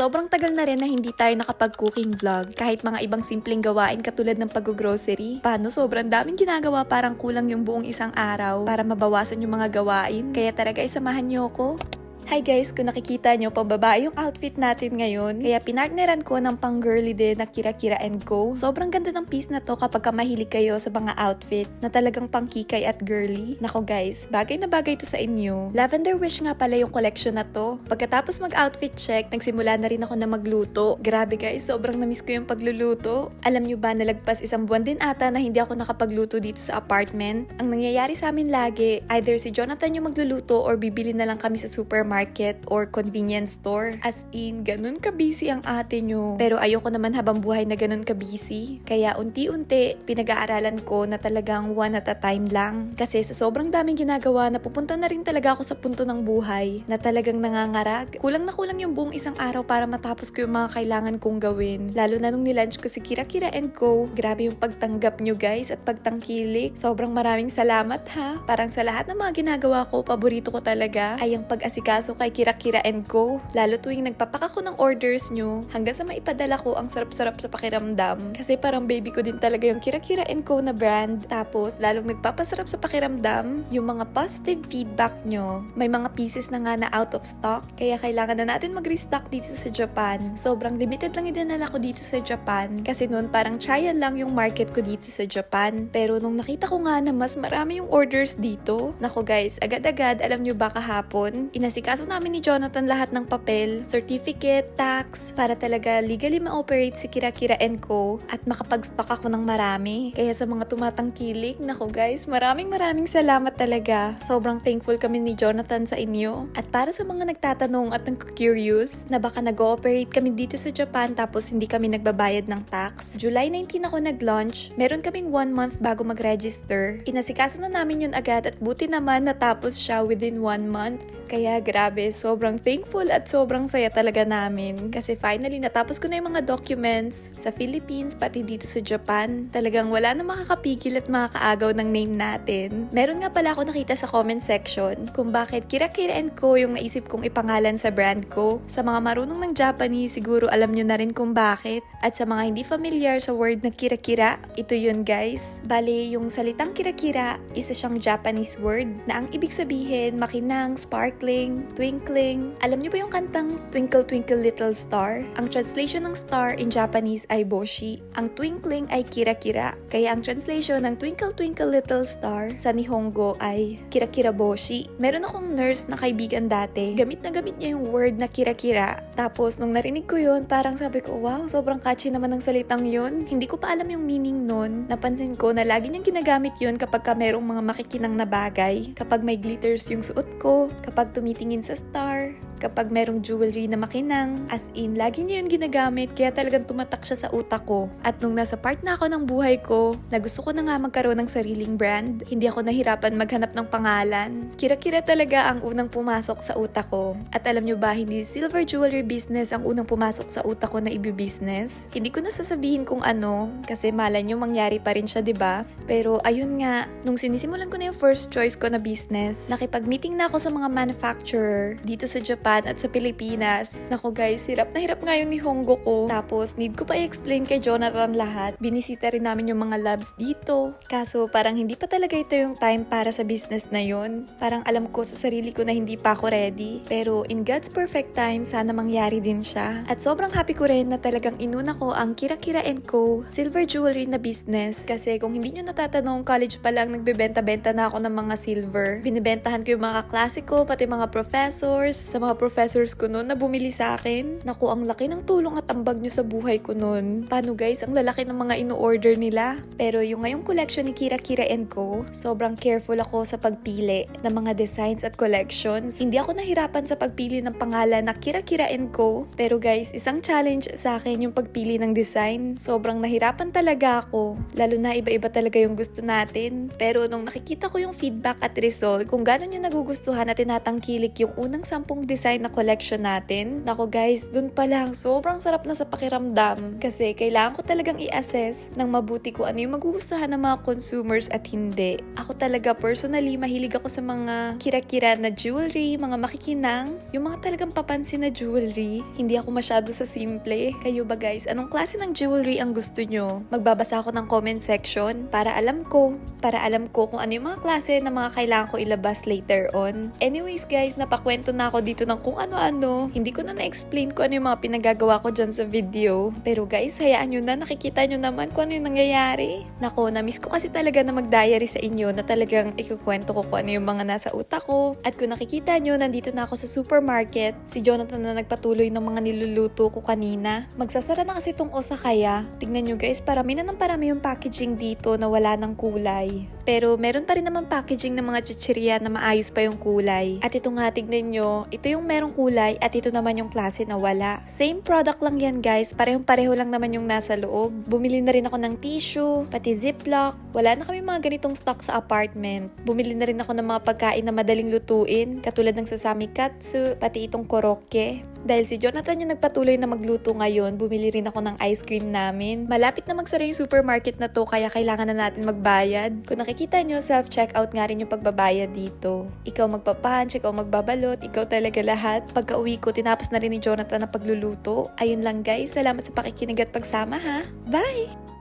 sobrang tagal na rin na hindi tayo nakapag-cooking vlog. Kahit mga ibang simpleng gawain katulad ng pag-grocery. Paano sobrang daming ginagawa parang kulang yung buong isang araw para mabawasan yung mga gawain. Kaya talaga isamahan niyo ako. Hi guys, kung nakikita nyo, pambabae yung outfit natin ngayon. Kaya pinartneran ko ng pang-girly din na Kira Kira & Co. Sobrang ganda ng piece na to kapag mahilig kayo sa mga outfit na talagang pang-kikay at girly. Nako guys, bagay na bagay to sa inyo. Lavender Wish nga pala yung collection na to. Pagkatapos mag-outfit check, nagsimula na rin ako na magluto. Grabe guys, sobrang namiss ko yung pagluluto. Alam nyo ba, nalagpas isang buwan din ata na hindi ako nakapagluto dito sa apartment. Ang nangyayari sa amin lagi, either si Jonathan yung magluluto or bibili na lang kami sa supermarket or convenience store. As in, ganun ka-busy ang ate nyo. Pero ayoko naman habang buhay na ganun ka-busy. Kaya unti-unti, pinag-aaralan ko na talagang one at a time lang. Kasi sa sobrang daming ginagawa, napupunta na rin talaga ako sa punto ng buhay na talagang nangangarag. Kulang na kulang yung buong isang araw para matapos ko yung mga kailangan kong gawin. Lalo na nung nilunch ko si Kira Kira & Co. Grabe yung pagtanggap nyo guys at pagtangkilik. Sobrang maraming salamat ha. Parang sa lahat ng mga ginagawa ko, paborito ko talaga ay ang pag-asikaso kay Kira Kira & Co. Lalo tuwing nagpapak ako ng orders nyo, hanggang sa maipadala ko ang sarap-sarap sa pakiramdam. Kasi parang baby ko din talaga yung Kira Kira & Co na brand. Tapos, lalong nagpapasarap sa pakiramdam, yung mga positive feedback nyo. May mga pieces na nga na out of stock, kaya kailangan na natin mag-restock dito sa Japan. Sobrang limited lang idinala ko dito sa Japan. Kasi noon parang trial lang yung market ko dito sa Japan. Pero nung nakita ko nga na mas marami yung orders dito, nako guys, agad-agad, alam nyo ba kahapon, inasikaso namin ni Jonathan lahat ng papel, certificate, tax, para talaga legally ma-operate si Kira Kira & Co. At makapag-stock ako ng marami. Kaya sa mga tumatangkilik, nako guys, maraming salamat talaga. Sobrang thankful kami ni Jonathan sa inyo. At para sa mga nagtatanong at nag-curious na baka nag-ooperate kami dito sa Japan tapos hindi kami nagbabayad ng tax, July 19 ako nag-launch. Meron kaming 1 month bago mag-register. Inasikaso na namin yun agad at buti naman natapos siya within 1 month. Kaya grabe, sobrang thankful at sobrang saya talaga namin. Kasi finally, natapos ko na yung mga documents sa Philippines, pati dito sa Japan. Talagang wala na makakapigil at makakaagaw ng name natin. Meron nga pala ako nakita sa comment section kung bakit Kira Kira & Co yung naisip kong ipangalan sa brand ko. Sa mga marunong ng Japanese, siguro alam nyo na rin kung bakit. At sa mga hindi familiar sa word na Kira Kira, ito yun guys. Bale, yung salitang Kira Kira, isa siyang Japanese word na ang ibig sabihin makinang, sparkling, twinkling. Alam niyo ba yung kantang Twinkle Twinkle Little Star? Ang translation ng star in Japanese ay boshi. Ang twinkling ay Kira Kira. Kaya ang translation ng Twinkle Twinkle Little Star sa Nihongo ay Kira Kira boshi. Meron akong nurse na kaibigan dati. Gamit na gamit niya yung word na Kira Kira. Tapos nung narinig ko yun, parang sabi ko, wow, sobrang catchy naman ng salitang yun. Hindi ko pa alam yung meaning nun. Napansin ko na lagi niyang ginagamit yun kapag merong mga makikinang na bagay. Kapag may glitters yung suot ko, kapag tumitingin sa star, kapag merong jewelry na makinang. As in, lagi niya yun ginagamit kaya talagang tumatak siya sa utak ko. At nung nasa part na ako ng buhay ko, na gusto ko na nga magkaroon ng sariling brand, hindi ako nahirapan maghanap ng pangalan. Kira Kira talaga ang unang pumasok sa utak ko. At alam nyo ba, hindi silver jewelry business ang unang pumasok sa utak ko na ibi-business. Hindi ko na sasabihin kung ano, kasi malay nyo mangyari pa rin siya, 'di ba? Pero ayun nga, nung sinisimulan ko na yung first choice ko na business, nakipag-meeting na ako sa mga manufacturer dito sa Japan at sa Pilipinas. Nako guys, hirap na hirap nga yung Nihongo ko. Tapos, need ko pa i-explain kay Jonathan lahat. Binisita rin namin yung mga labs dito. Kaso, parang hindi pa talaga ito yung time para sa business na yun. Parang alam ko sa sarili ko na hindi pa ako ready. Pero, in God's perfect time, sana mangyari din siya. At sobrang happy ko rin na talagang inuna ko ang Kira Kira & Co. Silver jewelry na business. Kasi kung hindi nyo natatanong, college pa lang nagbebenta-benta na ako ng mga silver. Binibentahan ko yung mga klasiko, pati mga professors, sa mga professors ko noon na bumili sa akin. Naku, ang laki ng tulong at ambag nyo sa buhay ko noon. Paano guys, ang lalaki ng mga ino-order nila. Pero yung ngayong collection ni Kira Kira & Co, sobrang careful ako sa pagpili ng mga designs at collections. Hindi ako nahirapan sa pagpili ng pangalan na Kira Kira & Co. Pero guys, isang challenge sa akin yung pagpili ng design. Sobrang nahirapan talaga ako. Lalo na iba-iba talaga yung gusto natin. Pero nung nakikita ko yung feedback at result, kung gano'n yung nagugustuhan at tinatangkilik yung unang 10 design design na collection natin. Nako guys, dun pa lang, sobrang sarap na sa pakiramdam. Kasi kailangan ko talagang i-assess ng mabuti ko ano yung magugustuhan ng mga consumers at hindi. Ako talaga personally, mahilig ako sa mga kira-kira na jewelry, mga makikinang, yung mga talagang papansin na jewelry. Hindi ako masyado sa simple. Kayo ba guys, anong klase ng jewelry ang gusto nyo? Magbabasa ako ng comment section para alam ko kung ano yung mga klase na mga kailangan ko ilabas later on. Anyways guys, napakwento na ako dito ng kung ano-ano. Hindi ko na na-explain kung ano yung mga pinagagawa ko dyan sa video. Pero guys, hayaan nyo na, nakikita nyo naman kung ano yung nangyayari. Nako, na-miss ko kasi talaga na mag-diary sa inyo na talagang ikukwento ko kung ano yung mga nasa utak ko. At kung nakikita nyo, nandito na ako sa supermarket. Si Jonathan na nagpatuloy ng mga niluluto ko kanina. Magsasara na kasi tong Osakaya. Tignan nyo guys, parami na ng parami yung packaging dito na wala ng kulay. Pero meron pa rin naman packaging ng mga chichirya na maayos pa yung kulay. At ito nga, tignan nyo, ito yung merong kulay at ito naman yung klase na wala. Same product lang yan guys, parehong-pareho lang naman yung nasa loob. Bumili na rin ako ng tissue, pati ziplock. Wala na kami mga ganitong stock sa apartment. Bumili na rin ako ng mga pagkain na madaling lutuin, katulad ng sasami katsu, pati itong korokke. Dahil si Jonathan yung nagpatuloy na magluto ngayon, bumili rin ako ng ice cream namin. Malapit na magsara yung supermarket na to, kaya kailangan na natin magbayad. Kung nakikita nyo, self-checkout nga rin yung pagbabayad dito. Ikaw magpapunch, ikaw magbabalot, ikaw talaga lahat. Pagka uwi ko, tinapos na rin ni Jonathan na pagluluto. Ayun lang guys, salamat sa pakikinig at pagsama ha. Bye!